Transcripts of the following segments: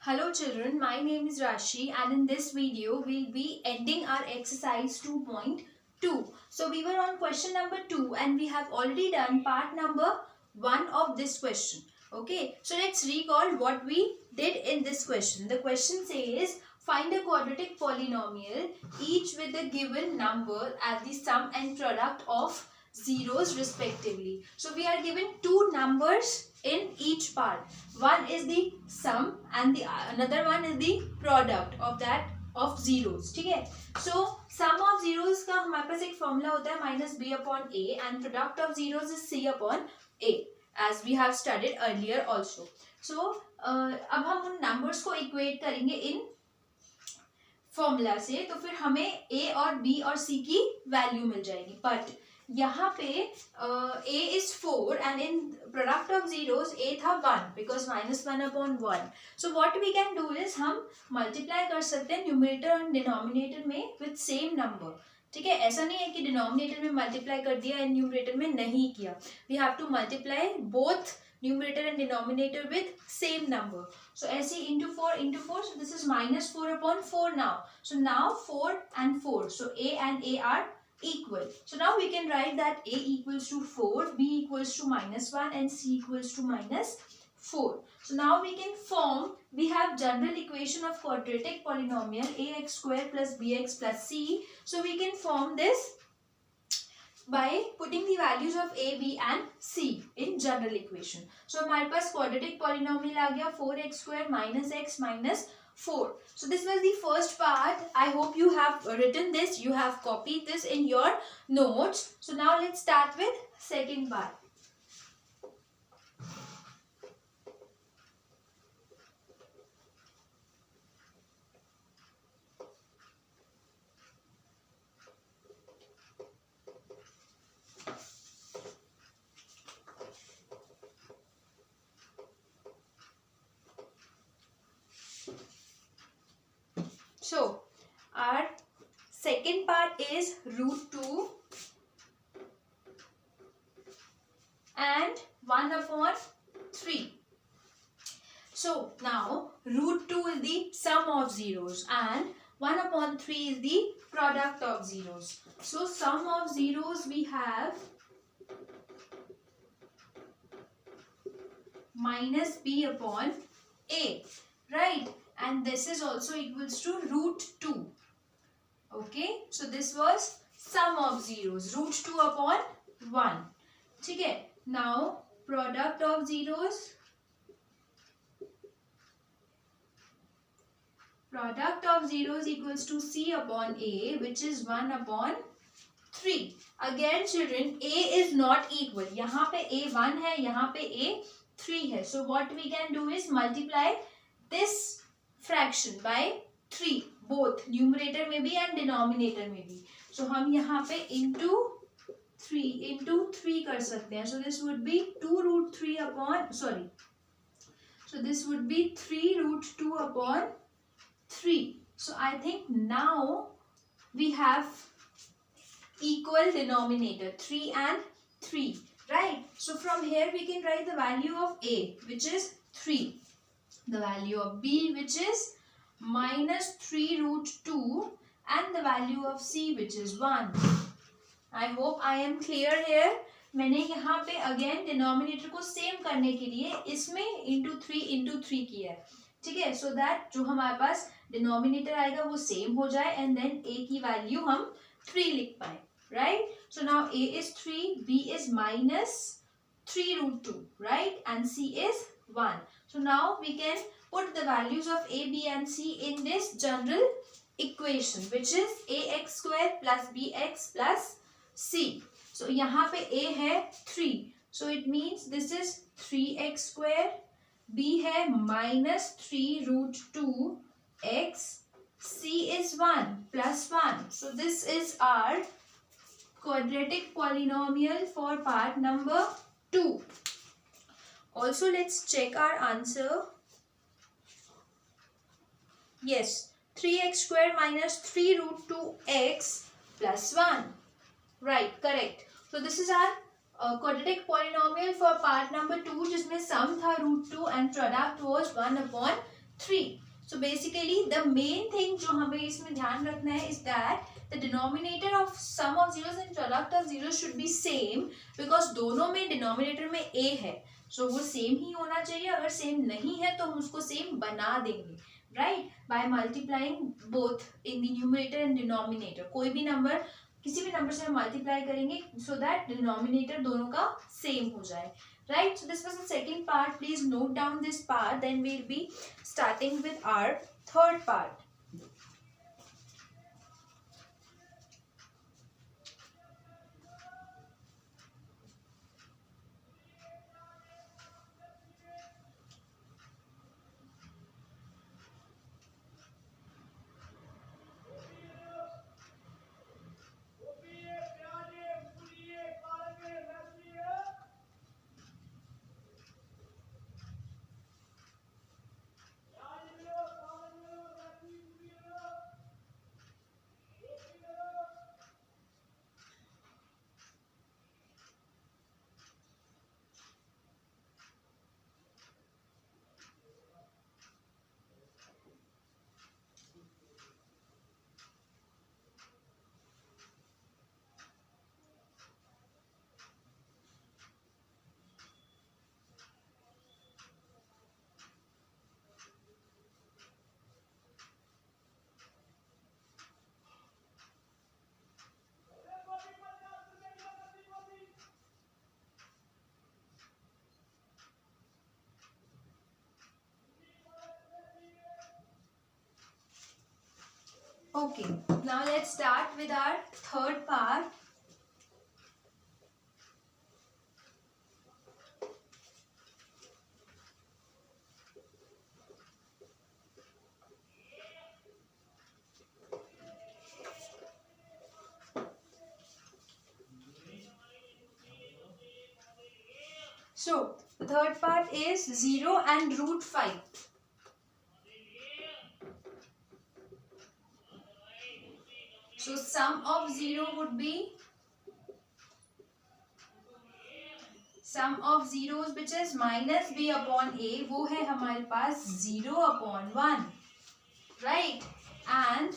Hello children, my name is Rashi and in this video we'll be ending our exercise 2.2. So we were on question number 2 and we have already done part number 1 of this question. Okay, so let's recall what we did in this question. The question says find a quadratic polynomial each with a given number as the sum and product of zeros respectively. So we are given two numbers in each part. One is the sum and the another one is the product of that of zeros. ठीक है? So sum of zeros का हमारे पास एक formula होता है minus b upon a and product of zeros is c upon a as we have studied earlier also. So अब हम उन numbers को equate करेंगे in फॉर्मूला से तो फिर हमें a और b और c की वैल्यू मिल जाएगी. बट यहाँ पे a is 4 and in product of zeros a था 1 because minus 1 upon 1. So what we can do is हम multiply कर सकते हैं numerator और denominator में with same number. ठीक है, ऐसा नहीं है कि डिनोमिनेटर में मल्टीप्लाई कर दिया एंड न्यूमरेटर में नहीं किया. We have to multiply both numerator and denominator with same number. So ऐसे into 4, so this is minus 4 upon 4 now. So now 4 and 4, so a and a are equal. So now we can write that a equals to 4, b equals to minus 1 and c equals to minus 4. So now we can form, we have general equation of quadratic polynomial ax square plus bx plus c. So we can form this by putting the values of a, b and c in general equation. So हमारे पास quadratic polynomial आ गया 4x square minus x minus 4. So this was the first part. I hope you have written this, you have copied this in your notes. So now let's start with second part. So our second part is root 2 and 1 upon 3. So now root 2 is the sum of zeros and 1 upon 3 is the product of zeros. So sum of zeros we have minus b upon a, right? And this is also equals to root 2. Okay, so this was sum of zeros, root 2 upon 1. ठीक है, now product of zeros, equals to c upon a, which is 1 upon 3. Again children, a is not equal. यहाँ पे a 1 है, यहाँ पे a 3 है. So what we can do is multiply this fraction by 3, both numerator में भी and denominator में भी. So हम यहाँ पे into 3 कर सकते हैं. So this would be 2 root 3 upon, sorry. So this would be 3 root 2 upon 3. So I think now we have equal denominator 3 and 3, right? So from here we can write the value of a, which is 3. The value of b, which is minus 3 root 2 and the value of c, which is 1. I hope I am clear here. मैंने यहाँ पे again denominator को same करने के लिए इसमें into 3 किया है. ठीक है, so that जो हमारे पास denominator आएगा वो same हो जाए and then a की value हम 3 लिख पाए, right? So now a is 3, b is minus 3 root 2, right? And c is 1. So now we can put the values of a, b and c in this general equation, which is ax square plus bx plus c. So यहाँ पे a है 3. So it means this is 3x square. b है minus 3 root 2 x. c is 1 plus 1. So this is our quadratic polynomial for part number 2. Also let's check our answer. Yes, 3x square minus 3 root 2x plus 1. Right, correct. So this is our quadratic polynomial for part number 2 जिसमें sum था root 2 and product was 1 upon 3. So basically the main thing जो हमें इसमें ध्यान रखना है is that the denominator of sum of zeros and product of zeros should be same, because दोनों में denominator में a है, so वो same ही होना चाहिए. अगर same नहीं है तो हम उसको same बना देंगे, right, by multiplying both in the numerator and denominator. कोई भी नंबर किसी भी नंबर से हम मल्टीप्लाई करेंगे so that denominator दोनों का same हो जाए. Right, so this was the second part. Please note down this part. Then we'll be starting with our third part. Okay, now let's start with our third part. So, the third part is 0 and root 5. So, sum of 0 would be sum of zeros which is minus b upon a, वो है हमारे पास 0 upon 1, right? And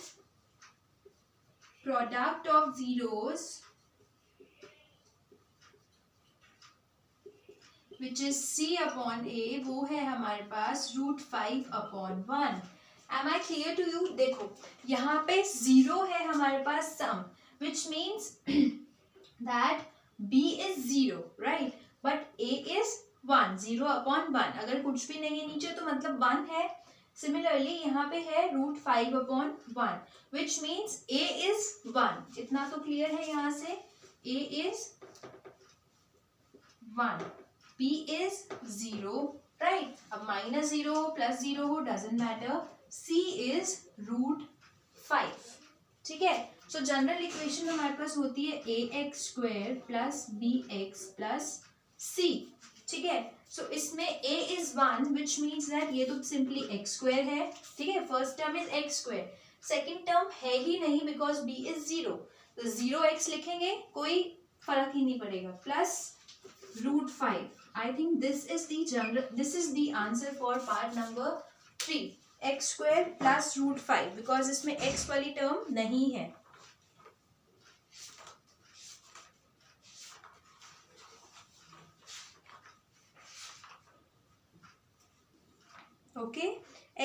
product of zeros which is c upon a, वो है हमारे पास root 5 upon 1. Am I clear to you? देखो यहाँ पे 0 है हमारे पास sum, which means that b is 0, right? But a is 1, 0 upon 1. अगर कुछ भी नहीं है नीचे तो मतलब 1 है. Similarly यहाँ पे है root 5 upon 1, which means a is 1. इतना तो clear है यहाँ से. a is 1, b is 0, right? अब minus 0 हो plus 0 हो doesn't matter. c is root 5. ठीक है. So जनरल इक्वेशन हमारे पास होती है ax square plus bx plus c. ठीक है. सो इसमें a is 1 which means that ये तो सिंपली x स्क्वायर है. ठीक है. First term is x square, second term है ही नहीं बिकॉज b is 0, तो 0x लिखेंगे कोई फर्क ही नहीं पड़ेगा. Plus root 5. I think this is the answer for part number 3. x square plus root 5 because इसमें x वाली टर्म नहीं है. Okay,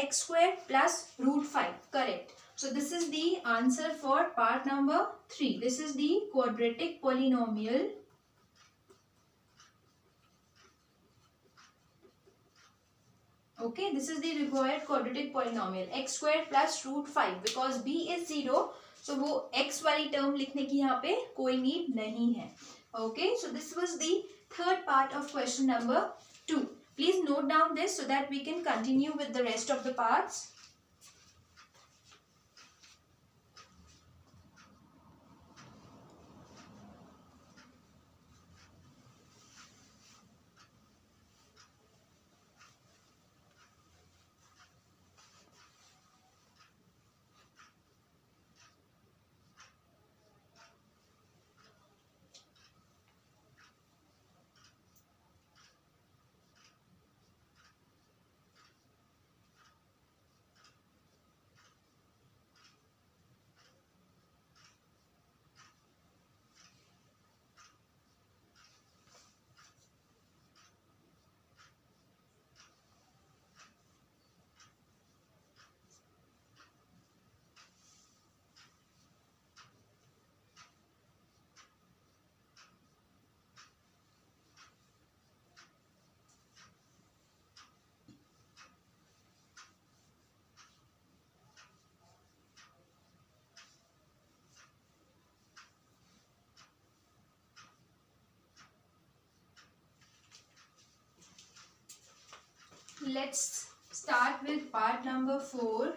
x square plus root 5, correct. So this is the answer for part number 3. This is the quadratic polynomial. Okay, this is the required quadratic polynomial x square plus root 5 because b is 0, so वो x वाली term लिखने की यहाँ पे कोई need नहीं है. Okay, so this was the third part of question number 2. Please note down this so that we can continue with the rest of the parts. let's start with part number 4.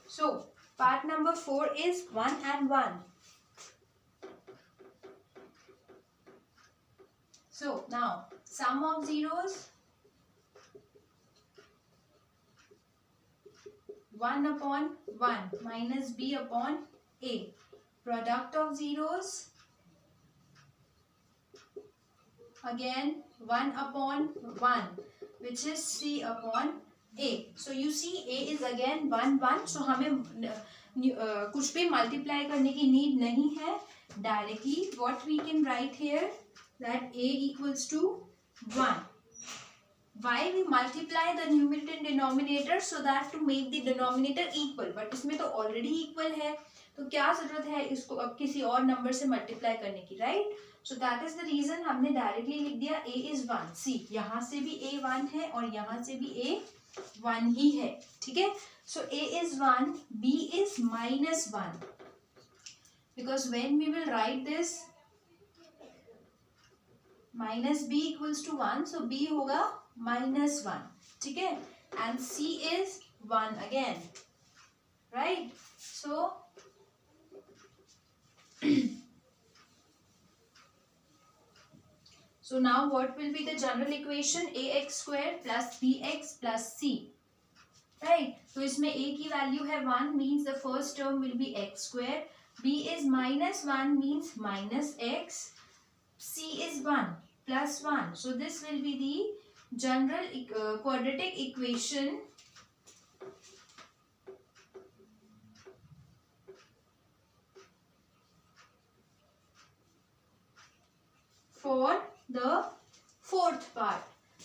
So part number 4 is 1 and 1. So now sum of zeros, 1 upon 1 minus b upon a. Product of zeros, again 1 upon 1, which is c upon a. So you see a is again 1 1. So हमें कुछ भी multiply करने की need नहीं है. Directly what we can write here, that a equals to 1. Why we multiply the numerator and denominator? So that to make the denominator equal. But इसमें तो already equal है, तो क्या जरूरत है इसको अब किसी और नंबर से मल्टीप्लाई करने की, right? So that is the reason हमने डायरेक्टली लिख दिया a इज 1. सी यहाँ से भी a 1 है और यहाँ से भी a 1 ही है, ठीक है? So a is 1, b is -1, because when we will write this -b equals to 1, so b होगा -1, ठीक है? And c is 1 again, right? So so now what will be the general equation? ax square plus bx plus c, right? तो इसमें a की value है 1, means the first term will be x square. b is -1 means -x. c is 1 plus 1. So this will be the general quadratic equation for the fourth part,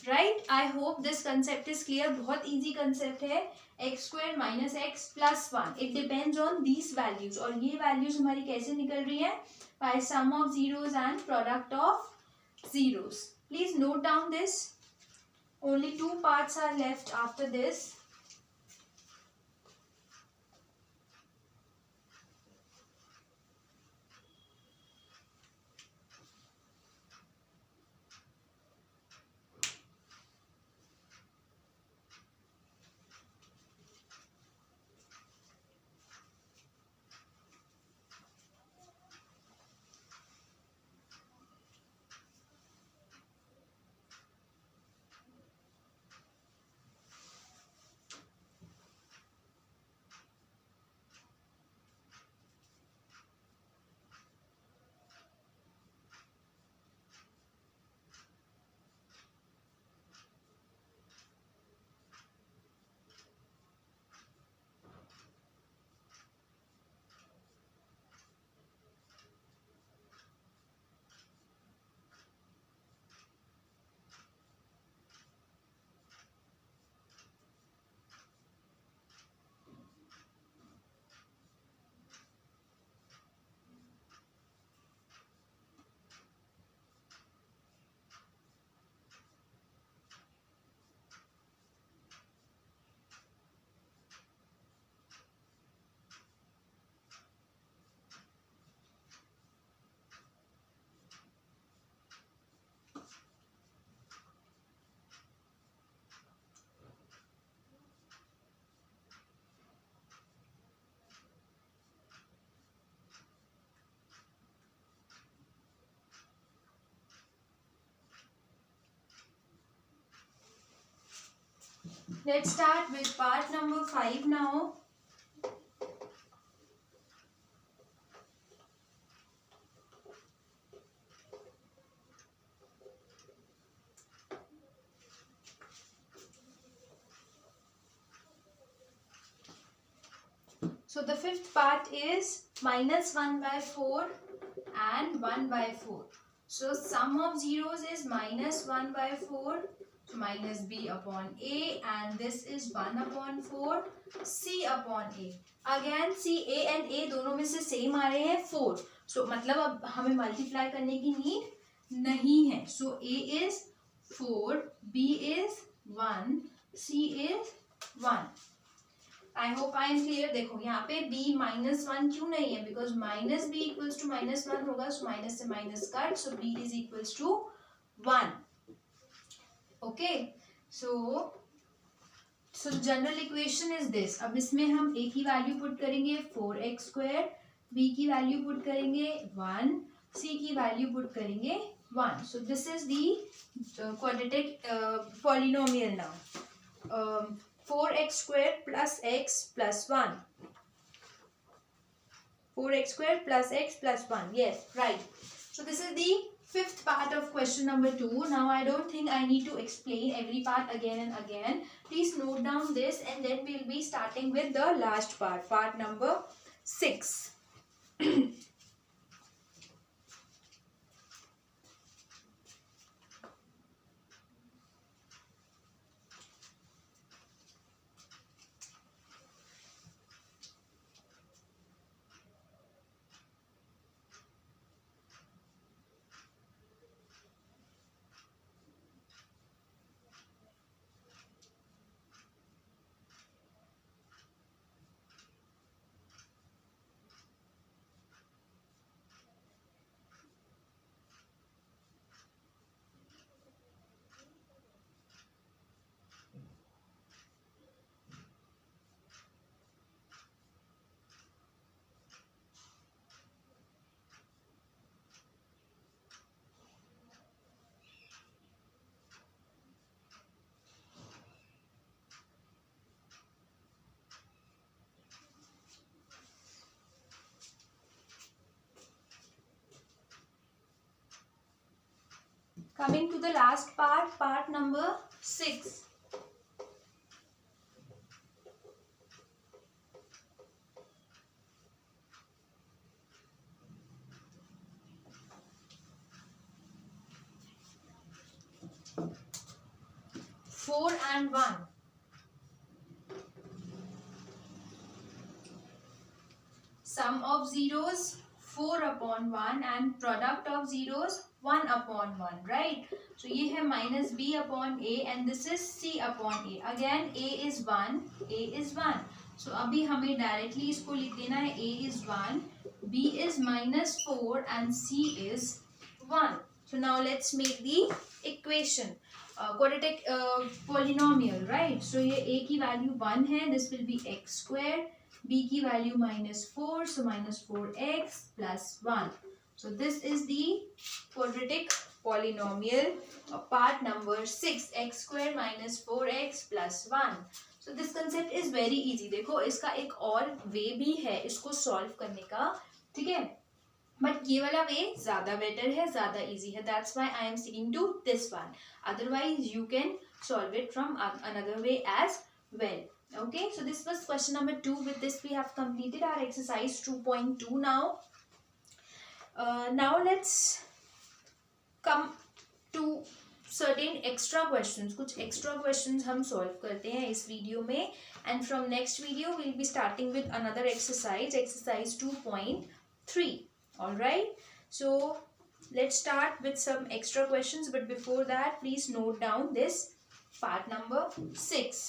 right? I hope this concept is clear. बहुत easy concept है. x square minus x plus 1. It depends on these values. और ये values हमारी कैसे निकल रही है? By sum of zeros and product of zeros. Please note down this. Only 2 parts are left after this. Let's start with part number 5 now. So the fifth part is -1/4 and 1/4. So sum of zeros is -1/4. So minus b upon a, and this is 1/4 c upon a. Again c, a and a दोनों में से same आ रहे हैं 4. So मतलब अब हमें multiply करने की नीड नहीं है. So a is 4, b is 1, c is 1. I hope I am clear. देखो यहाँ पे b -1 क्यों नहीं है, because minus B equals to -1 होगा, सो माइनस से minus cut, so b is equals to 1। Okay, so general equation is this. अब इसमें हम a की वैल्यू पुट करेंगे 4x², b की वैल्यू पुट करेंगे 1, c की वैल्यू पुट करेंगे 1। So this is the quadratic polynomial now. 4x² plus x plus 1. 4x² plus x plus 1. Yes, right. So this is the fifth part of question number 2. Now I don't think I need to explain every part again and again. Please note down this and then we'll be starting with the last part, part number 6. Coming to the last part, part number 6. Four and 1. Sum of zeros 4 upon 1 and product of zeros 1 upon 1, right? So ये है minus b upon a and this is c upon a. Again a is 1, a is 1. So अभी हमें directly इसको लिख देना है, a is 1, b is -4 and c is 1. So now let's make the equation. Quadratic polynomial, right? So ये a की value 1 है, this will be x². b की value -4, so -4x plus 1. So this is the quadratic polynomial part number 6, x² - 4x plus 1. So this concept is very easy. देखो इसका एक और वे भी है इसको सॉल्व करने का, ठीक है, बट ये वाला वे ज्यादा बेटर है, ज्यादा इजी है. That's why I am sticking to this one. Otherwise you can solve it from another way as well. Okay, so this was question number 2. With this we have completed our exercise 2.2 now. Now let's come to certain extra questions. कुछ extra questions हम solve करते हैं इस video में, and from next video we'll be starting with another exercise, exercise 2.3. all right, so let's start with some extra questions, but before that please note down this part number 6.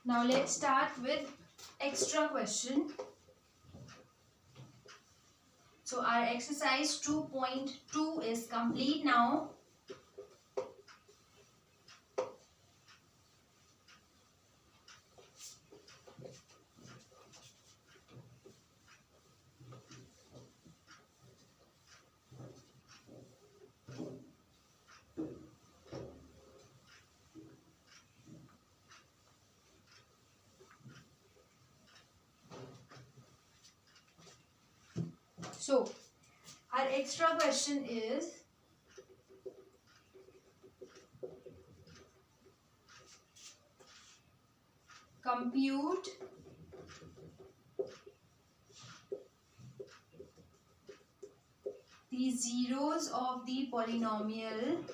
Now let's start with extra question. So our exercise 2.2 is complete now. So our extra question is compute the zeros of the polynomial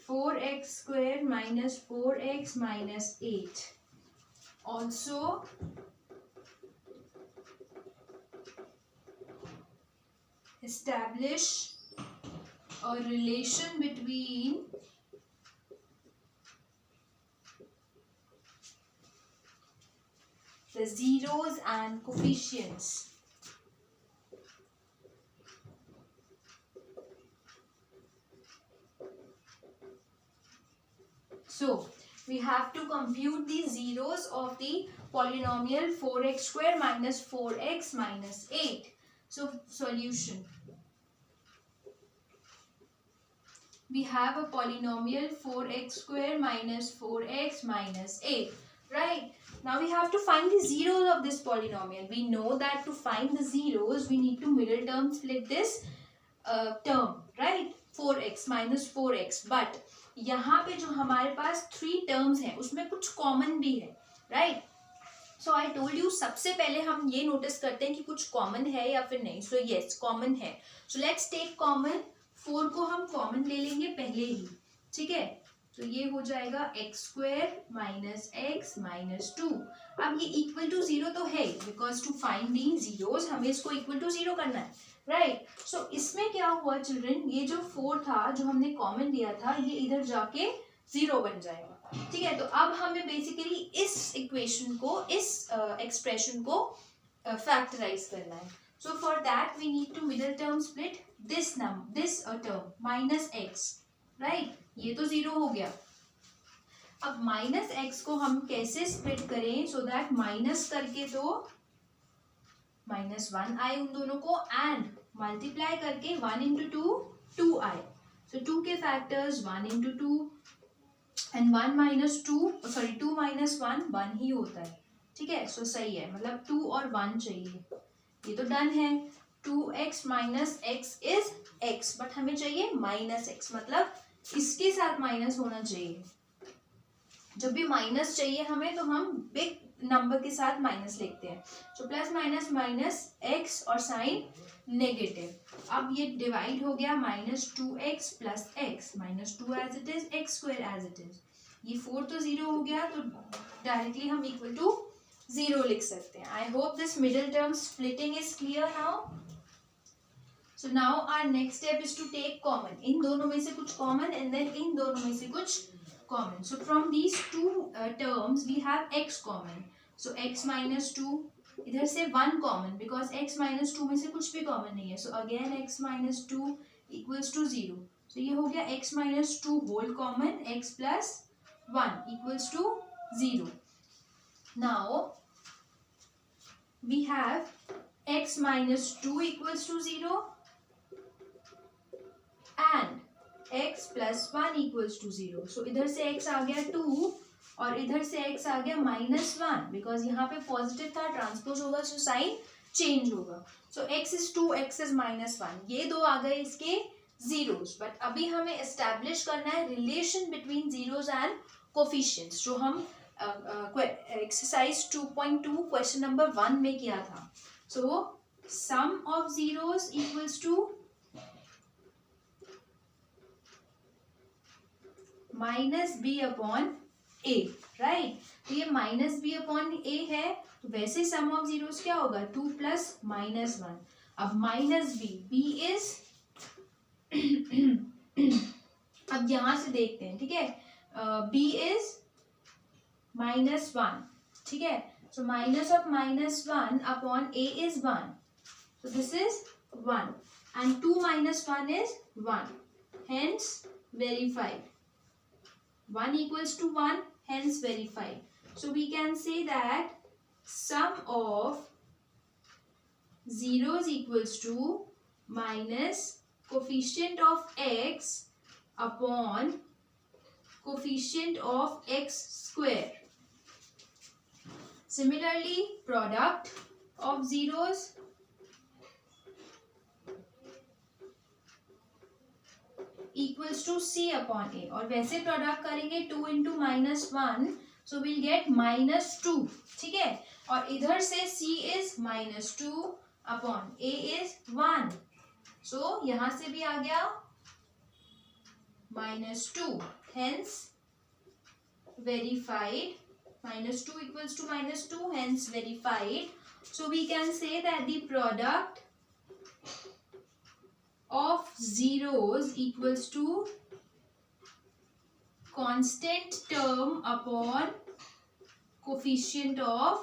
4x square minus 4x minus 8. Also establish a relation between the zeros and coefficients. So we have to compute the zeros of the polynomial 4x square minus 4x minus 8. So solution. We have a polynomial 4x square minus 4x minus 8. Right? Now we have to find the zeros of this polynomial. We know that to find the zeros, we need to middle term split this term. Right? 4x minus 4x. But यहाँ पे जो हमारे पास 3 terms हैं उसमें कुछ common भी है. Right? So I told you सबसे पहले हम ये नोटिस करते हैं कि कुछ कॉमन है या फिर नहीं. सो यस कॉमन है. So let's take common. 4 को हम कॉमन ले लेंगे पहले ही. ठीक है. तो ये हो जाएगा x square minus x minus 2. अब ये इक्वल टू 0 तो है because to find the zeros हमें इसको इक्वल टू 0 करना है. राइट. सो इसमें क्या हुआ चिल्ड्रन, ये जो 4 था जो हमने कॉमन लिया था ये इधर जाके 0 बन जाएगा. ठीक है. तो अब हमें बेसिकली इस इक्वेशन को, इस एक्सप्रेशन को फैक्टराइज करना है. So for that we need to middle term split this term minus x. Right. ये तो 0 हो गया. अब माइनस एक्स को हम कैसे स्प्लिट करें सो दैट माइनस करके तो -1 आए उन दोनों को एंड मल्टीप्लाई करके 1 इंटू 2 आए. सो 2 के factors 1 into 2 and 1 minus 2 minus 1 ही होता है. ठीक है. सो सही है. मतलब 2 और 1 चाहिए. ये तो डन है. 2x minus x is x but हमें चाहिए माइनस एक्स. मतलब इसके साथ माइनस होना चाहिए. जब भी माइनस चाहिए हमें तो हम बिग नंबर के साथ माइनस लिखते हैं. So plus minus minus x और साइन नेगेटिव. अब ये डिवाइड हो गया -2x plus x -2 as it is x square as it is. ये 4 तो 0 हो गया तो डायरेक्टली हम इक्वल टू 0 लिख सकते हैं. I hope this middle term splitting is clear now. So now our next step is to take common. इन दोनों में से कुछ कॉमन एंड देन इन दोनों में से कुछ common. So from these two terms we have x common. So x minus 2 इधर से 1 common because x minus 2 में से कुछ भी common नहीं है. So again x minus 2 equals to 0. So ये हो गया x minus 2 whole common, x plus 1 equals to 0. Now we have x minus 2 equals to 0 and x plus 1 equals to 0. So इधर से x आ गया 2 और इधर से x आ गया -1 बिकॉज यहाँ पे पॉजिटिव था, ट्रांसपोज होगा सो साइन चेंज होगा. सो x is 2, x is -1. ये दो आ गए इसके जीरोस. बट अभी हमें एस्टैब्लिश करना है relation between zeros and coefficients जो हम एक्सरसाइज 2.2 क्वेश्चन नंबर 1 में किया था. So sum of zeros equals to -b/a. Right. तो ये -b/a है तो वैसे सम ऑफ जीरोस क्या होगा 2 + -1. अब -b इज अब यहां से देखते हैं. ठीक है. b is -1. ठीक है. So minus of -1 upon a is 1. So this is 1 and 2 - 1 is 1. Hence verified. 1 equals to 1, hence verified. So we can say that sum of zeros equals to minus coefficient of x upon coefficient of x square. Similarly, product of zeros equals to C upon A. और वैसे product करेंगे 2 into -1, so we'll get -2. ठीक है, और इधर से C is -2 upon A is 1. So यहाँ से भी आ गया -2. Hence verified. -2 equals to -2, hence verified. So we can say that the product of zeros equals to constant term upon coefficient of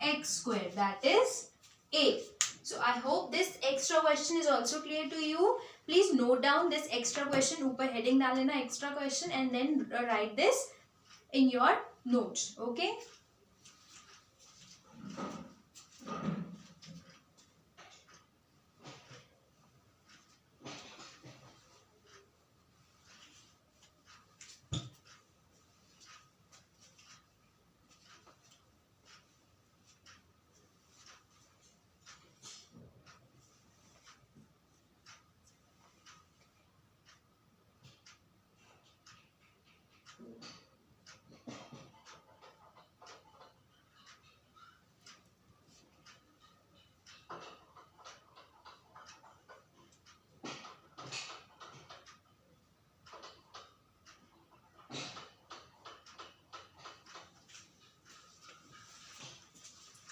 x square, that is A. So I hope this extra question is also clear to you. Please note down this extra question, ऊपर heading डाल लेना extra question and then write this in your notes. Okay.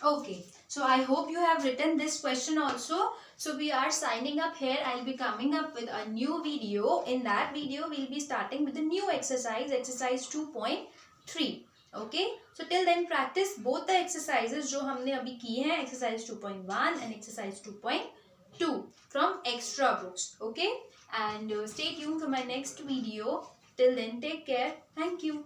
Okay, so I hope you have written this question also. So we are signing up here. I'll be coming up with a new video. In that video, we'll be starting with the new exercise, exercise 2.3. Okay, so till then practice both the exercises जो हमने अभी किए हैं, exercise 2.1 and exercise 2.2 from extra books. Okay, and stay tuned for my next video. Till then, take care. Thank you.